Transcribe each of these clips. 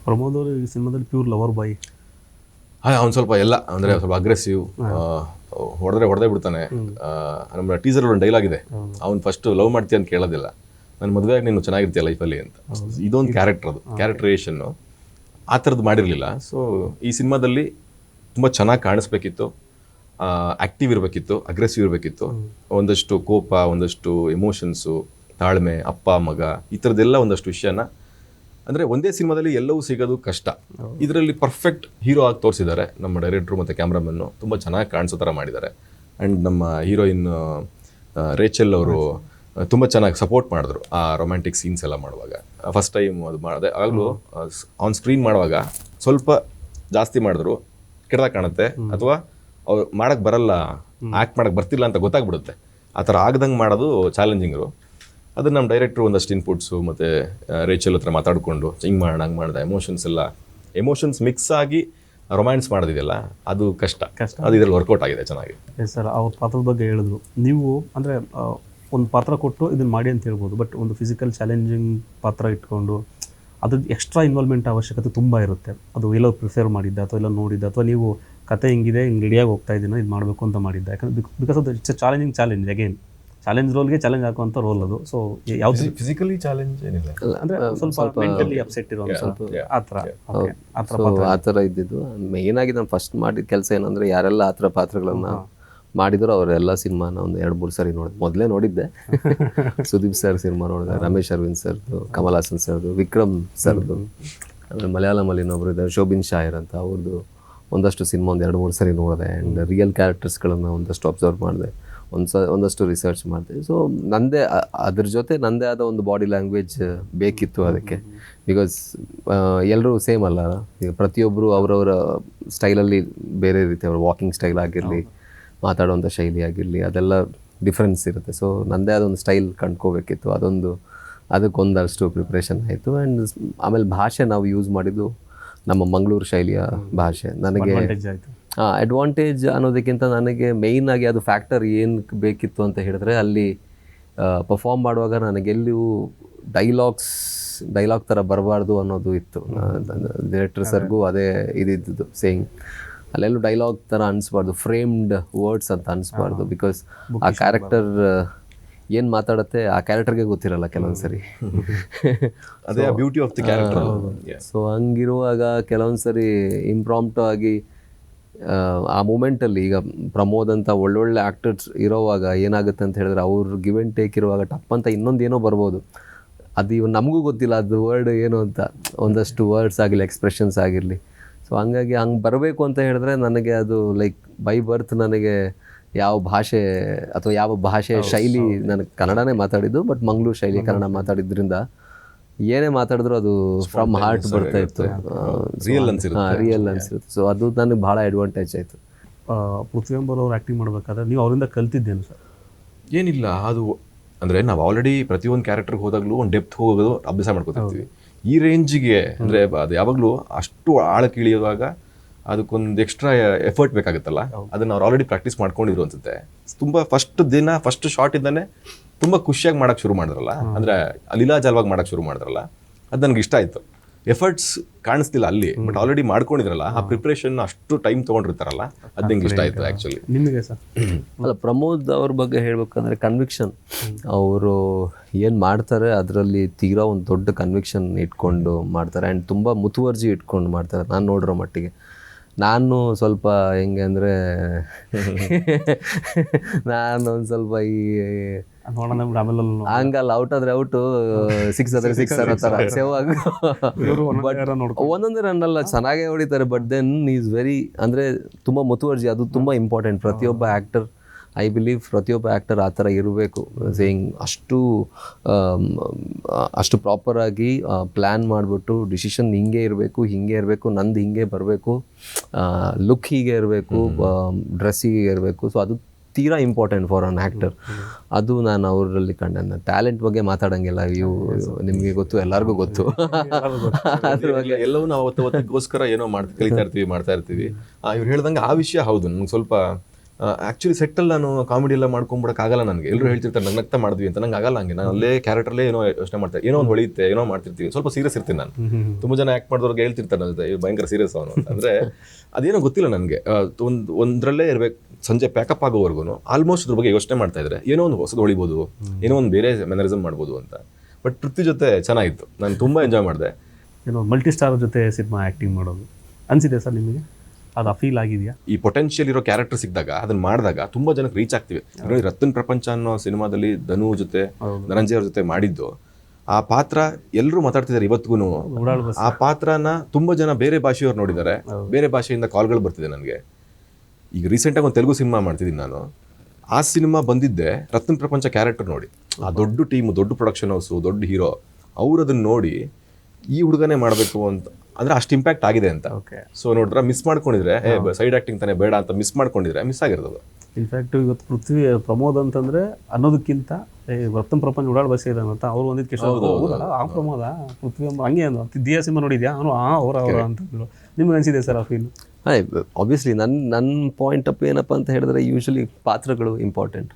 ಪ್ರಮೋದ್ ಅವರು ಈ ಸಿನಿಮಾದಲ್ಲಿ ಪ್ಯೂರ್ ಲವರ್ ಬಾಯ್. ಅವ್ನು ಸ್ವಲ್ಪ ಎಲ್ಲ ಅಂದರೆ ಸ್ವಲ್ಪ ಅಗ್ರೆಸಿವ್, ಹೊಡೆದೇ ಬಿಡ್ತಾನೆ. ನಮ್ಮ ಟೀಸರ್ ಒಂದು ಡೈಲಾಗ್ ಇದೆ, ಅವ್ನು ಫಸ್ಟ್ ಲವ್ ಮಾಡ್ತೀಯ ಅಂತ ಕೇಳೋದಿಲ್ಲ, ನನ್ನ ಮದುವೆಯಾಗಿ ನೀನು ಚೆನ್ನಾಗಿರ್ತೀಯ ಲೈಫಲ್ಲಿ ಅಂತ. ಇದೊಂದು ಕ್ಯಾರೆಕ್ಟರ್, ಅದು ಕ್ಯಾರೆಕ್ಟರೇಷನ್ನು ಆ ಥರದ್ದು ಮಾಡಿರಲಿಲ್ಲ. ಸೊ ಈ ಸಿನಿಮಾದಲ್ಲಿ ತುಂಬ ಚೆನ್ನಾಗಿ ಕಾಣಿಸ್ಬೇಕಿತ್ತು, ಆ್ಯಕ್ಟಿವ್ ಇರಬೇಕಿತ್ತು, ಅಗ್ರೆಸಿವ್ ಇರಬೇಕಿತ್ತು. ಒಂದಷ್ಟು ಕೋಪ, ಒಂದಷ್ಟು ಎಮೋಷನ್ಸು, ತಾಳ್ಮೆ, ಅಪ್ಪ ಮಗ, ಈ ಥರದ್ದೆಲ್ಲ ಒಂದಷ್ಟು ವಿಷಯನ ಅಂದರೆ ಒಂದೇ ಸಿನಿಮಾದಲ್ಲಿ ಎಲ್ಲವೂ ಸಿಗೋದು ಕಷ್ಟ. ಇದರಲ್ಲಿ ಪರ್ಫೆಕ್ಟ್ ಹೀರೋ ಆಗಿ ತೋರಿಸಿದ್ದಾರೆ ನಮ್ಮ ಡೈರೆಕ್ಟ್ರು ಮತ್ತು ಕ್ಯಾಮ್ರಾಮನ್ನು. ತುಂಬ ಚೆನ್ನಾಗಿ ಕಾಣಿಸೋ ಥರ ಮಾಡಿದ್ದಾರೆ. ಆ್ಯಂಡ್ ನಮ್ಮ ಹೀರೋಯಿನ್ ರೇಚಲ್ ಅವರು ತುಂಬ ಚೆನ್ನಾಗಿ ಸಪೋರ್ಟ್ ಮಾಡಿದ್ರು ಆ ರೊಮ್ಯಾಂಟಿಕ್ ಸೀನ್ಸ್ ಎಲ್ಲ ಮಾಡುವಾಗ. ಫಸ್ಟ್ ಟೈಮ್ ಅದು ಮಾಡಿದೆ, ಆಗಲೂ ಆನ್ ಸ್ಕ್ರೀನ್ ಮಾಡುವಾಗ ಸ್ವಲ್ಪ ಜಾಸ್ತಿ ಮಾಡಿದ್ರು ಕೆಟ್ಟದಾಗ ಕಾಣುತ್ತೆ, ಅಥವಾ ಅವ್ರು ಮಾಡೋಕ್ಕೆ ಬರಲ್ಲ, ಆ್ಯಕ್ಟ್ ಮಾಡೋಕ್ಕೆ ಬರ್ತಿಲ್ಲ ಅಂತ ಗೊತ್ತಾಗ್ಬಿಡುತ್ತೆ. ಆ ಥರ ಆಗ್ದಂಗೆ ಮಾಡೋದು ಚಾಲೆಂಜಿಂಗರು. ಅದನ್ನು ನಮ್ಮ ಡೈರೆಕ್ಟ್ರು ಒಂದಷ್ಟು ಇನ್ಪುಟ್ಸು ಮತ್ತು ರೇಚಲ್ ಹತ್ರ ಮಾತಾಡಿಕೊಂಡು ಹಿಂಗೆ ಮಾಡೋಣ ಹಂಗೆ ಮಾಡಿದೆ. ಎಮೋಷನ್ಸ್ ಮಿಕ್ಸ್ ಆಗಿ ರೊಮ್ಯಾನ್ಸ್ ಮಾಡೋದಿದೆಯಲ್ಲ, ಅದು ಕಷ್ಟ. ಅದು ಇದರಲ್ಲಿ ವರ್ಕೌಟ್ ಆಗಿದೆ ಚೆನ್ನಾಗಿ. ಎಸ್ ಸರ್, ಅವ್ರ ಪಾತ್ರದ ಬಗ್ಗೆ ಹೇಳಿದ್ರು ನೀವು. ಅಂದರೆ ಒಂದು ಪಾತ್ರ ಕೊಟ್ಟು ಇದನ್ನು ಮಾಡಿ ಅಂತ ಹೇಳ್ಬೋದು, ಬಟ್ ಒಂದು ಫಿಸಿಕಲ್ ಚಾಲೆಂಜಿಂಗ್ ಪಾತ್ರ ಇಟ್ಕೊಂಡು ಅದ್ರದ್ದು ಎಕ್ಸ್ಟ್ರಾ ಇನ್ವಾಲ್ವ್ಮೆಂಟ್ ಅವಶ್ಯಕತೆ ತುಂಬ ಇರುತ್ತೆ. ಅದು ಎಲ್ಲೋ ಪ್ರಿಫೇರ್ ಮಾಡಿದ್ದ ಅಥವಾ ಎಲ್ಲ ನೋಡಿದ್ದ, ಅಥವಾ ನೀವು ಕತೆ ಹಿಂಗಿದೆ, ಹಿಂಗೆ ರೆಡಿಯಾಗಿ ಹೋಗ್ತಾ ಇದ್ದೀನ, ಇದು ಮಾಡಬೇಕು ಅಂತ ಮಾಡಿದ್ದ. ಯಾಕಂದರೆ ಬಿಕಾಸ್ ಅದು ಇಟ್ಸ್ ಚಾಲೆಂಜ್ ಅಗೇನ್ ಚಾಲೆಂಜ್ ರೋಲ್ಗೆ ಚಾಲೆಂಜ್ ಹಾಕುವಂಥ ರೋಲ್ ಅದು. ಸೊ ಯಾವುದು ಫಿಸಿಕಲಿ ಚಾಲೆಂಜ್ ಏನಿಲ್ಲ, ಅಂದರೆ ಸ್ವಲ್ಪ ಮೆಂಟಲಿ ಅಪ್ಸೆಟ್ ಇರೋ ಸ್ವಲ್ಪ ಆ ಥರ ಇದ್ದಿದ್ದು. ಮೇಯ್ನಾಗಿ ನಾನು ಫಸ್ಟ್ ಮಾಡಿದ ಕೆಲಸ ಏನಂದರೆ, ಯಾರೆಲ್ಲ ಆ ಥರ ಪಾತ್ರಗಳನ್ನು ಮಾಡಿದ್ರು ಅವರೆಲ್ಲ ಸಿನಿಮಾನ ಒಂದು 2-3 ಸರಿ ನೋಡಿದೆ. ಮೊದಲೇ ನೋಡಿದ್ದೆ, ಸುದೀಪ್ ಸರ್ ಸಿನಿಮಾ ನೋಡಿದೆ, ರಮೇಶ್ ಅರವಿಂದ್ ಸರ್ದು, ಕಮಲ್ ಹಾಸನ್ ಸರ್ದು, ವಿಕ್ರಮ್ ಸರ್ದು, ಆಮೇಲೆ ಮಲಯಾಳಮಲ್ಲಿ ಇನ್ನೊಬ್ರು ಇದ್ದಾರೆ ಶೋಭಿನ್ ಶಾಯರ್ ಅಂತ, ಅವ್ರದ್ದು ಒಂದಷ್ಟು ಸಿನಿಮಾ ಒಂದು 2-3 ಸರಿ ನೋಡಿದೆ. ಆ್ಯಂಡ್ ರಿಯಲ್ ಕ್ಯಾರೆಕ್ಟರ್ಸ್ಗಳನ್ನು ಒಂದಷ್ಟು ಅಬ್ಸರ್ವ್ ಮಾಡಿದೆ, ಒಂದಷ್ಟು ರಿಸರ್ಚ್ ಮಾಡಿದೆ. ಸೊ ಅದ್ರ ಜೊತೆ ನನ್ನದೇ ಆದ ಒಂದು ಬಾಡಿ ಲ್ಯಾಂಗ್ವೇಜ್ ಬೇಕಿತ್ತು ಅದಕ್ಕೆ. ಬಿಕಾಸ್ ಎಲ್ಲರೂ ಸೇಮ್ ಅಲ್ಲ, ಈಗ ಪ್ರತಿಯೊಬ್ಬರು ಅವರವರ ಸ್ಟೈಲಲ್ಲಿ ಬೇರೆ ರೀತಿ, ಅವ್ರ ವಾಕಿಂಗ್ ಸ್ಟೈಲ್ ಆಗಿರಲಿ, ಮಾತಾಡುವಂಥ ಶೈಲಿ ಆಗಿರಲಿ, ಅದೆಲ್ಲ ಡಿಫ್ರೆನ್ಸ್ ಇರುತ್ತೆ. ಸೊ ನನ್ನದೇ ಆದ ಒಂದು ಸ್ಟೈಲ್ ಕಂಡ್ಕೋಬೇಕಿತ್ತು. ಅದಕ್ಕೊಂದಷ್ಟು ಪ್ರಿಪ್ರೇಷನ್ ಆಯಿತು. ಆ್ಯಂಡ್ ಆಮೇಲೆ ಭಾಷೆ ನಾವು ಯೂಸ್ ಮಾಡಿದ್ದು ನಮ್ಮ ಮಂಗಳೂರು ಶೈಲಿಯ ಭಾಷೆ. ನನಗೆ ಅಡ್ವಾಂಟೇಜ್ ಅನ್ನೋದಕ್ಕಿಂತ ನನಗೆ ಮೇಯ್ನಾಗಿ ಅದು ಫ್ಯಾಕ್ಟರ್ ಏನು ಬೇಕಿತ್ತು ಅಂತ ಹೇಳಿದ್ರೆ, ಅಲ್ಲಿ ಪರ್ಫಾರ್ಮ್ ಮಾಡುವಾಗ ನನಗೆಲ್ಲಿಯೂ ಡೈಲಾಗ್ ಥರ ಬರಬಾರ್ದು ಅನ್ನೋದು ಇತ್ತು. ಡೈರೆಕ್ಟರ್ ಸರ್ಗೂ ಅದೇ ಇದಿದ್ದು ಸೇಯಿಂಗ್, ಅಲ್ಲೆಲ್ಲೂ ಡೈಲಾಗ್ ಥರ ಅನಿಸ್ಬಾರ್ದು, ಫ್ರೇಮ್ಡ್ ವರ್ಡ್ಸ್ ಅಂತ ಅನಿಸ್ಬಾರ್ದು. ಬಿಕಾಸ್ ಆ ಕ್ಯಾರೆಕ್ಟರ್ ಏನು ಮಾತಾಡುತ್ತೆ ಆ ಕ್ಯಾರೆಕ್ಟರ್ಗೆ ಗೊತ್ತಿರಲ್ಲ ಕೆಲವೊಂದು ಸರಿ. ಅದೇ beauty of the character. So ಹಂಗಿರುವಾಗ ಕೆಲವೊಂದು ಸರಿ ಇಂಪ್ರಾಂಪ್ಟು ಆಗಿ ಆ ಮೂಮೆಂಟಲ್ಲಿ, ಈಗ ಪ್ರಮೋದ್ ಅಂತ ಒಳ್ಳೊಳ್ಳೆ ಆ್ಯಕ್ಟರ್ಸ್ ಇರೋವಾಗ ಏನಾಗುತ್ತೆ ಅಂತ ಹೇಳಿದ್ರೆ, ಅವ್ರು ಗಿವ್ ಆ್ಯಂಡ್ ಟೇಕ್ ಇರುವಾಗ ಟಪ್ ಅಂತ ಇನ್ನೊಂದೇನೋ ಬರ್ಬೋದು, ಅದು ನಮಗೂ ಗೊತ್ತಿಲ್ಲ ಅದು ವರ್ಡ್ ಏನು ಅಂತ, ಒಂದಷ್ಟು ವರ್ಡ್ಸ್ ಆಗಿರಲಿ, ಎಕ್ಸ್ಪ್ರೆಷನ್ಸ್ ಆಗಿರಲಿ. ಸೊ ಹಂಗಾಗಿ ಹಂಗೆ ಬರಬೇಕು ಅಂತ ಹೇಳಿದ್ರೆ ನನಗೆ ಅದು ಲೈಕ್ ಬೈ ಬರ್ತ್ ನನಗೆ ಯಾವ ಭಾಷೆ ಶೈಲಿ, ನನಗೆ ಕನ್ನಡನೇ ಮಾತಾಡಿದ್ದು, ಬಟ್ ಮಂಗಳೂರು ಶೈಲಿ ಕನ್ನಡ ಮಾತಾಡಿದ್ರಿಂದ ಏನೇ ಮಾತಾಡಿದ್ರು ಅದು ಫ್ರಮ್ ಹಾರ್ಟ್ ಬರ್ತಾ ಇತ್ತು, ರಿಯಲ್ ಅನ್ಸಿರುತ್ತೆ. ಸೊ ಅದು ನನಗೆ ಭಾಳ ಅಡ್ವಾಂಟೇಜ್ ಆಯಿತು. ಪೃಥ್ವಿಯಂಬರ್ ಅವ್ರು ಆ್ಯಕ್ಟಿಂಗ್ ಮಾಡಬೇಕಾದ್ರೆ ನೀವು ಅವರಿಂದ ಕಲ್ತಿದ್ದೇನು ಸರ್? ಏನಿಲ್ಲ, ಅದು ಅಂದರೆ ನಾವು ಆಲ್ರೆಡಿ ಪ್ರತಿಯೊಂದು ಕ್ಯಾರೆಕ್ಟರ್ಗೆ ಹೋದಾಗಲೂ ಒಂದು ಡೆಪ್ತ್ ಹೋಗೋದು ಅಭ್ಯಾಸ ಮಾಡ್ಕೊತಿರ್ತೀವಿ. ಈ ರೇಂಜಿಗೆ ಅಂದರೆ ಅದು ಯಾವಾಗಲೂ ಅಷ್ಟು ಆಳಕ್ಕೆ ಇಳಿಯುವಾಗ ಅದಕ್ಕೊಂದು ಎಕ್ಸ್ಟ್ರಾ ಎಫರ್ಟ್ ಬೇಕಾಗುತ್ತಲ್ಲ, ಅದನ್ನು ಅವ್ರು ಆಲ್ರೆಡಿ ಪ್ರಾಕ್ಟೀಸ್ ಮಾಡ್ಕೊಂಡಿದ್ರು ಅನ್ಸುತ್ತೆ. ತುಂಬ ಫಸ್ಟ್ ಶಾರ್ಟ್ ಇದ್ದಾನೆ ತುಂಬ ಖುಷಿಯಾಗಿ ಮಾಡೋಕ್ಕೆ ಶುರು ಮಾಡಿದ್ರಲ್ಲ, ಅಂದರೆ ಲೀಲಾಜಾಲವಾಗಿ ಮಾಡೋಕ್ಕೆ ಶುರು ಮಾಡಿದ್ರಲ್ಲ, ಅದು ನನಗೆ ಇಷ್ಟ ಆಯಿತು. ಎಫರ್ಟ್ಸ್ ಕಾಣಿಸ್ತಿಲ್ಲ ಅಲ್ಲಿ, ಬಟ್ ಆಲ್ರೆಡಿ ಮಾಡ್ಕೊಂಡಿದ್ರಲ್ಲ, ಆ ಪ್ರಿಪ್ರೇಷನ್ ಅಷ್ಟು ಟೈಮ್ ತೊಗೊಂಡಿರ್ತಾರಲ್ಲ, ಅದು ನಂಗೆ ಇಷ್ಟ ಆಯಿತು ಆ್ಯಕ್ಚುಲಿ. ನಿಮಗೆ ಸರ್? ಅಲ್ಲ, ಪ್ರಮೋದ್ ಅವ್ರ ಬಗ್ಗೆ ಹೇಳ್ಬೇಕಂದ್ರೆ ಕನ್ವಿಕ್ಷನ್, ಅವರು ಏನು ಮಾಡ್ತಾರೆ ಅದರಲ್ಲಿ ತೀರಾ ಒಂದು ದೊಡ್ಡ ಕನ್ವಿಕ್ಷನ್ ಇಟ್ಕೊಂಡು ಮಾಡ್ತಾರೆ. ಆ್ಯಂಡ್ ತುಂಬ ಮುತುವರ್ಜಿ ಇಟ್ಕೊಂಡು ಮಾಡ್ತಾರೆ ನಾನು ನೋಡಿರೋ ಮಟ್ಟಿಗೆ. ನಾನು ಸ್ವಲ್ಪ ಹೆಂಗೆ ಅಂದರೆ ನಾನು ಒಂದು ಸ್ವಲ್ಪ ಈ ಹಂಗಲ್ಲ, ಔಟ್ ಆದರೆ ಔಟು, 6 ಆದರೆ 6 ಅನ್ನೋ ಥರ ಸೇವಾಗ ಒಂದೊಂದೇ ರನ್ನಲ್ಲ ಚೆನ್ನಾಗೇ ಹೊಡಿತಾರೆ. ಬಟ್ ದೆನ್ ಈಸ್ ವೆರಿ ಅಂದರೆ ತುಂಬ ಮುತುವರ್ಜಿ, ಅದು ತುಂಬ ಇಂಪಾರ್ಟೆಂಟ್. ಪ್ರತಿಯೊಬ್ಬ ಆ್ಯಕ್ಟರ್, ಐ ಬಿಲೀವ್ ಪ್ರತಿಯೊಬ್ಬ ಆ್ಯಕ್ಟರ್ ಆ ಥರ ಇರಬೇಕು. ಸೇಯಿಂಗ್ ಅಷ್ಟು ಪ್ರಾಪರಾಗಿ ಪ್ಲ್ಯಾನ್ ಮಾಡಿಬಿಟ್ಟು ಡಿಸಿಷನ್ ಹಿಂಗೆ ಇರಬೇಕು, ನಂದು ಹಿಂಗೆ ಬರಬೇಕು, ಲುಕ್ ಹೀಗೆ ಇರಬೇಕು, ಡ್ರೆಸ್ ಹೀಗೆ ಇರಬೇಕು. ಸೊ ಅದು ತೀರಾ ಇಂಪಾರ್ಟೆಂಟ್ ಫಾರ್ ಅನ್ ಆ್ಯಕ್ಟರ್. ಅದು ನಾನು ಅವರಲ್ಲಿ ಕಂಡೆ. ಟ್ಯಾಲೆಂಟ್ ಬಗ್ಗೆ ಮಾತಾಡೋಂಗಿಲ್ಲ, ನಿಮಗೆ ಗೊತ್ತು, ಎಲ್ಲರಿಗೂ ಗೊತ್ತು. ಅದ್ರ ಬಗ್ಗೆ ಎಲ್ಲವೂ ನಾವು ಅವತ್ತಿಗೋಸ್ಕರ ಏನೋ ಮಾಡ್ತಾ ಇರ್ತೀವಿ. ಇವ್ರು ಹೇಳ್ದಂಗೆ ಆ ವಿಷಯ ಹೌದು, ನನಗೆ ಸ್ವಲ್ಪ ಆ್ಯಕ್ಚುಲಿ ಸೆಟ್ಟಲ್ಲಿ ನಾನು ಕಾಮಿಡಿ ಎಲ್ಲ ಮಾಡ್ಕೊಂಬಿಡಕ್ಕಾಗಲ್ಲ ನನಗೆ. ಎಲ್ಲರೂ ಹೇಳ್ತಿರ್ತಾರೆ ನಗ್ನಗ್ತಾ ಮಾಡಿದ್ವಿ ಅಂತ, ನಂಗೆ ಆಗಲ್ಲ ಹಂಗೆ. ನಾನು ಅಲ್ಲೇ ಕ್ಯಾರೆಕ್ಟರ್ಲೇ ಏನೋ ಯೋಚನೆ ಮಾಡ್ತಾರೆ, ಏನೋ ಒಂದು ಹೊಳೆಯುತ್ತೆ, ಏನೋ ಮಾಡ್ತಿರ್ತೀವಿ, ಸ್ವಲ್ಪ ಸೀರಿಯಸ್ ಇರ್ತೀನಿ ನಾನು. ತುಂಬ ಜನ ಆ್ಯಕ್ಟ್ ಮಾಡಿದವ್ರಿಗೆ ಹೇಳ್ತಿರ್ತಾರೆ ನನ್ನ ಜೊತೆ ಭಯಂಕರ ಸೀರಿಯಸ್ ಅವನು ಅಂತ. ಅಂದರೆ ಅದೇನೋ ಗೊತ್ತಿಲ್ಲ ನನಗೆ, ಒಂದರಲ್ಲೇ ಇರಬೇಕು. ಸಂಜೆ ಪ್ಯಾಕಪ್ ಆಗೋವರೆಗೂ ಆಲ್ಮೋಸ್ಟ್ ಅದ್ರ ಬಗ್ಗೆ ಯೋಚನೆ ಮಾಡ್ತಾ ಇದ್ರೆ ಏನೋ ಒಂದು ಹೊಸದು ಹೊಳಿಬೋದು, ಏನೋ ಒಂದು ಬೇರೆ ಮೆನರಿಸಮ್ ಮಾಡ್ಬೋದು ಅಂತ. ಬಟ್ ಪೃಥ್ವಿ ಜೊತೆ ಚೆನ್ನಾಗಿತ್ತು, ನಾನು ತುಂಬ ಎಂಜಾಯ್ ಮಾಡಿದೆ. ಏನೋ ಮಲ್ಟಿ ಸ್ಟಾರ್ ಜೊತೆ ಸಿನಿಮಾ ಆ್ಯಕ್ಟಿಂಗ್ ಮಾಡೋದು ಅನಿಸಿದೆ ಸರ್ ನಿಮಗೆ? ಅದು ಫೀಲ್ ಆಗಿದೆಯಾ? ಈ ಪೊಟೆನ್ಷಿಯಲ್ ಇರೋ ಕ್ಯಾರೆಕ್ಟರ್ ಸಿಕ್ಕಿದಾಗ ಅದನ್ನ ಮಾಡಿದಾಗ ತುಂಬ ಜನಕ್ಕೆ ರೀಚ್ ಆಗ್ತಿವೆ. ನೋಡಿ, ರತನ್ ಪ್ರಪಂಚ ಅನ್ನೋ ಸಿನಿಮಾದಲ್ಲಿ ಧನು ಜೊತೆ ಧನಂಜಯ ಅವ್ರ ಜೊತೆ ಮಾಡಿದ್ದು ಆ ಪಾತ್ರ ಎಲ್ಲರೂ ಮಾತಾಡ್ತಿದ್ದಾರೆ ಇವತ್ತಿಗೂ. ಆ ಪಾತ್ರನ ತುಂಬ ಜನ ಬೇರೆ ಭಾಷೆಯವ್ರು ನೋಡಿದ್ದಾರೆ, ಬೇರೆ ಭಾಷೆಯಿಂದ ಕಾಲ್ಗಳು ಬರ್ತಿದೆ ನನಗೆ. ಈಗ ರೀಸೆಂಟಾಗಿ ಒಂದು ತೆಲುಗು ಸಿನಿಮಾ ಮಾಡ್ತಿದ್ದೀನಿ ನಾನು. ಆ ಸಿನಿಮಾ ಬಂದಿದ್ದೆ ರತನ್ ಪ್ರಪಂಚ ಕ್ಯಾರೆಕ್ಟರ್ ನೋಡಿ. ಆ ದೊಡ್ಡ ಟೀಮು, ದೊಡ್ಡ ಪ್ರೊಡಕ್ಷನ್ ಹೌಸು, ದೊಡ್ಡ ಹೀರೋ, ಅವ್ರು ಅದನ್ನ ನೋಡಿ ಈ ಹುಡುಗನೇ ಮಾಡಬೇಕು ಅಂತ, ಅಂದರೆ ಅಷ್ಟು ಇಂಪ್ಯಾಕ್ಟ್ ಆಗಿದೆ ಅಂತ. ಸೊ ನೋಡಿದ್ರೆ ಮಿಸ್ ಮಾಡ್ಕೊಂಡಿದ್ರೆ, ಸೈಡ್ ಆ್ಯಕ್ಟಿಂಗ್ ತಾನೇ ಬೇಡ ಅಂತ ಮಿಸ್ ಮಾಡ್ಕೊಂಡಿದ್ರೆ ಮಿಸ್ ಆಗಿರೋದು. ಇನ್ಫ್ಯಾಕ್ಟ್ ಇವತ್ತು ಪೃಥ್ವಿ ಪ್ರಮೋದ್ ಅಂತಂದರೆ ಅನ್ನೋದಕ್ಕಿಂತ ರತನ್ ಪ್ರಪಂಚ ಉಡಾಳ್ ಬಸ್ ಇದೆ ಅಂತ ಅವ್ರು ಒಂದಿದ್ದಕ್ಕೆ ಆ ಪ್ರಮೋದ ಪೃಥ್ವಿ ಹಂಗೆ ಅಂದ. ದಿಯಾ ಸಿನಿಮಾ ನೋಡಿದ್ಯಾ? ಅವನು ಅವರ ಅಂತಂದ್ರು. ನಿಮ್ಗೆ ಅನಿಸಿದೆ ಸರ್ ಆ ಫೀಲ್? ಆಬ್ವಿಯಸ್ಲಿ ನನ್ನ ಪಾಯಿಂಟ್ ಅಪ್ ಏನಪ್ಪ ಅಂತ ಹೇಳಿದ್ರೆ, ಯೂಶಲಿ ಪಾತ್ರಗಳು ಇಂಪಾರ್ಟೆಂಟ್.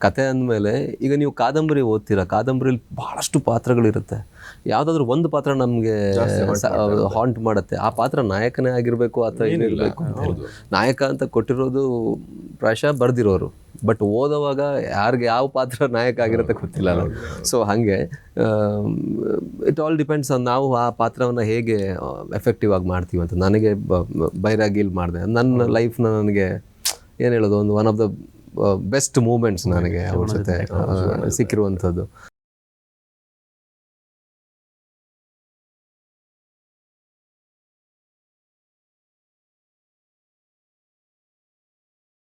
ಕತೆ ಅಂದಮೇಲೆ ಈಗ ನೀವು ಕಾದಂಬರಿ ಓದ್ತೀರಾ, ಕಾದಂಬರಿಲಿ ಭಾಳಷ್ಟು ಪಾತ್ರಗಳಿರುತ್ತೆ. ಯಾವುದಾದ್ರೂ ಒಂದು ಪಾತ್ರ ನಮಗೆ ಹಾಂಟ್ ಮಾಡುತ್ತೆ, ಆ ಪಾತ್ರ ನಾಯಕನೇ ಆಗಿರಬೇಕು ಅಥವಾ ಏನಿರಬೇಕು ಅಂತ. ನಾಯಕ ಅಂತ ಕೊಟ್ಟಿರೋದು ಪ್ರಾಯಶಃ ಬರ್ದಿರೋರು, ಬಟ್ ಓದೋವಾಗ ಯಾರಿಗೆ ಯಾವ ಪಾತ್ರ ನಾಯಕ ಆಗಿರುತ್ತೆ ಗೊತ್ತಿಲ್ಲ ನಾವು. ಸೊ ಹಾಗೆ ಇಟ್ ಆಲ್ ಡಿಪೆಂಡ್ಸ್ ಆನ್ ನಾವು ಆ ಪಾತ್ರವನ್ನು ಹೇಗೆ ಎಫೆಕ್ಟಿವ್ ಆಗಿ ಮಾಡ್ತೀವಿ ಅಂತ. ನನಗೆ ಬೈರಾಗಿಲ್ ಮಾಡಿದೆ, ನನ್ನ ಲೈಫ್ನ ನನಗೆ ಏನು ಹೇಳೋದು, ಒಂದು one of the best moments ನನಗೆ ಅವ್ರ ಜೊತೆ ಸಿಕ್ಕಿರುವಂಥದ್ದು.